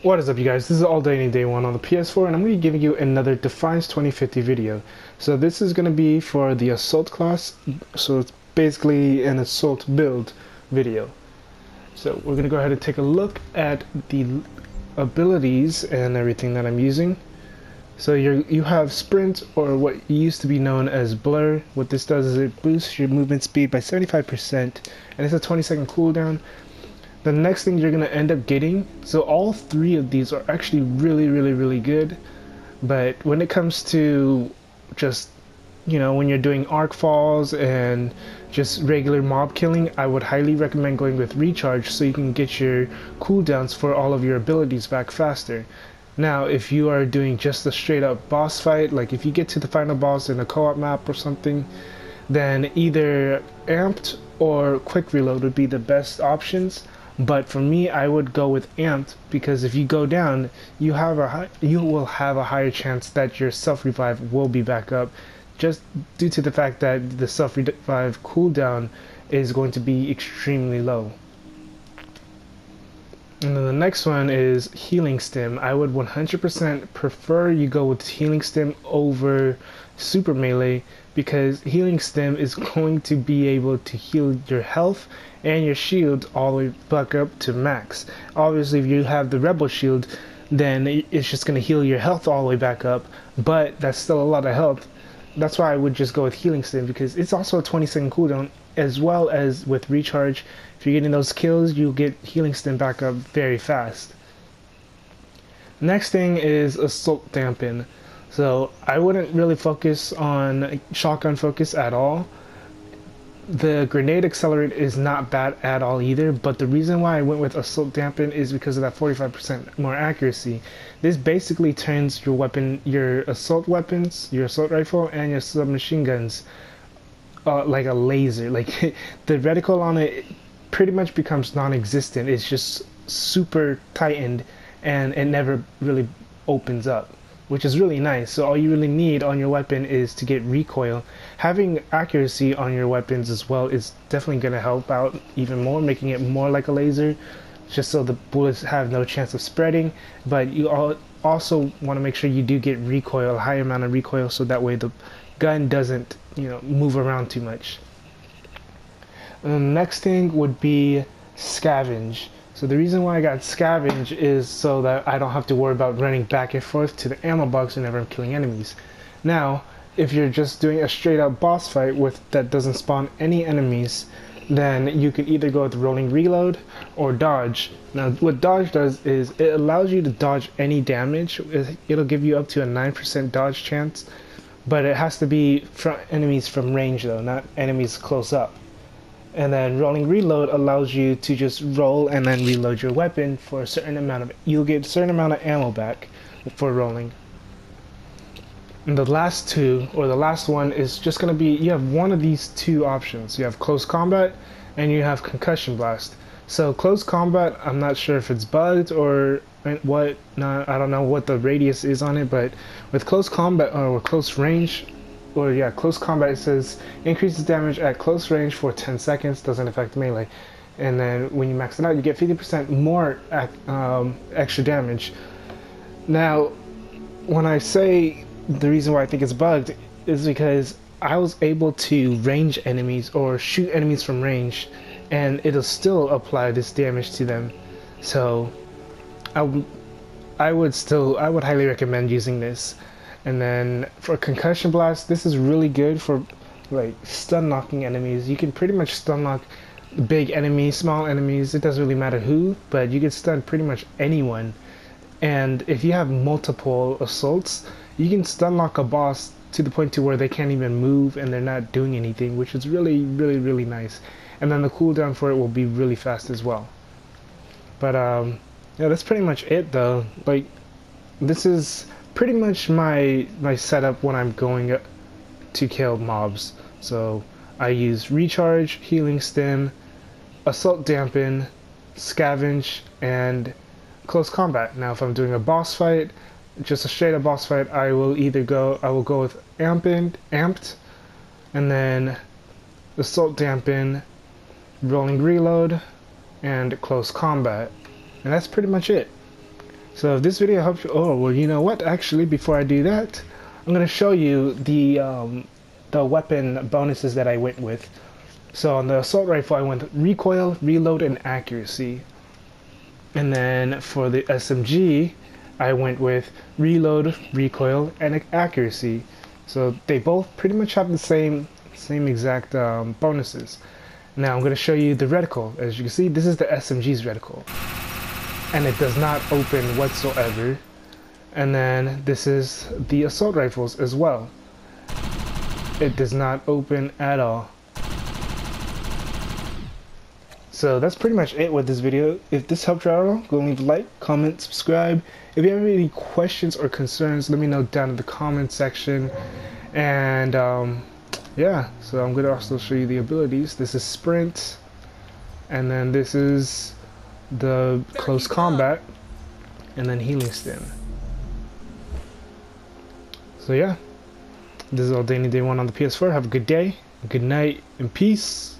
What is up, you guys? This is All Day Any Day 1 on the PS4, and I'm going to be giving you another Defiance 2050 video. So this is going to be for the Assault class, so it's basically an Assault build video. So we're going to go ahead and take a look at the abilities and everything that I'm using. So you have Sprint, or what used to be known as Blur. What this does is it boosts your movement speed by 75%, and it's a 20-second cooldown. The next thing you're going to end up getting, so all three of these are actually really good, but when it comes to just, you know, when you're doing arc falls and just regular mob killing, I would highly recommend going with Recharge so you can get your cooldowns for all of your abilities back faster. Now, if you are doing just a straight up boss fight, like if you get to the final boss in a co-op map or something, then either Amped or Quick Reload would be the best options. But for me, I would go with Amped, because if you go down, you will have a higher chance that your self-revive will be back up, just due to the fact that the self-revive cooldown is going to be extremely low. And then the next one is Healing Stim. I would 100% prefer you go with Healing Stim over Super Melee, because Healing Stim is going to be able to heal your health and your shield all the way back up to max. Obviously, if you have the Rebel Shield, then it's just going to heal your health all the way back up, but that's still a lot of health. That's why I would just go with Healing Stim, because it's also a 20-second cooldown, as well as with Recharge. If you're getting those kills, you'll get Healing Stim back up very fast. Next thing is Assault Dampen. So I wouldn't really focus on shotgun focus at all. The grenade accelerate is not bad at all either, but the reason why I went with Assault Dampen is because of that 45% more accuracy. This basically turns your weapon, your assault weapons, your assault rifle, and your submachine guns like a laser. Like the reticle on it pretty much becomes non-existent. It's just super tightened, and it never really opens up, which is really nice. So all you really need on your weapon is to get recoil. Having accuracy on your weapons as well is definitely going to help out even more, making it more like a laser, just so the bullets have no chance of spreading. But you also want to make sure you do get recoil, a high amount of recoil, so that way the gun doesn't, you know, move around too much. And the next thing would be Scavenge. So the reason why I got Scavenge is so that I don't have to worry about running back and forth to the ammo box whenever I'm killing enemies. Now, if you're just doing a straight up boss fight that doesn't spawn any enemies, then you can either go with Rolling Reload or Dodge. Now, what Dodge does is it allows you to dodge any damage. It'll give you up to a 9% dodge chance, but it has to be from enemies from range though, not enemies close up. And then Rolling Reload allows you to just roll and then reload your weapon for a certain amount of, you'll get a certain amount of ammo back for rolling. And the last two, or the last one, is just going to be, you have one of these two options. You have Close Combat and you have Concussion Blast. So Close Combat, I'm not sure if it's bugged or what, I don't know what the radius is on it, but with Close Combat, or Close Range, or yeah, Close Combat, it says increases damage at close range for 10 seconds, doesn't affect melee. And then when you max it out, you get 50% more extra damage. Now, when I say the reason why I think it's bugged is because I was able to range enemies or shoot enemies from range, and it'll still apply this damage to them. So I would highly recommend using this. And then for Concussion Blast, this is really good for like stun locking enemies. You can pretty much stun lock big enemies, small enemies, it doesn't really matter who, but you can stun pretty much anyone. And if you have multiple assaults, you can stun lock a boss to the point to where they can't even move and they're not doing anything, which is really nice. And then the cooldown for it will be really fast as well. But yeah, that's pretty much it though. Like, this is pretty much my setup when I'm going to kill mobs. So I use Recharge, Healing Stim, Assault Dampen, Scavenge, and Close Combat. Now if I'm doing a boss fight, just a straight up boss fight, I will go with Amped, and then Assault Dampen, Rolling Reload, and Close Combat. And that's pretty much it. So if this video helps you, oh well, you know what? Actually, before I do that, I'm gonna show you the weapon bonuses that I went with. So on the assault rifle, I went recoil, reload, and accuracy. And then for the SMG, I went with reload, recoil, and accuracy. So they both pretty much have the same exact bonuses. Now I'm going to show you the reticle. As you can see, this is the SMG's reticle, and it does not open whatsoever. And then this is the assault rifles as well. It does not open at all. So that's pretty much it with this video. If this helped you out at all, go leave a like, comment, subscribe. If you have any questions or concerns, let me know down in the comment section. And yeah, so I'm going to also show you the abilities. This is sprint, and then this is the close combat, and then healing stim. So yeah, this is all Day1 on the PS4. Have a good day, good night, and peace.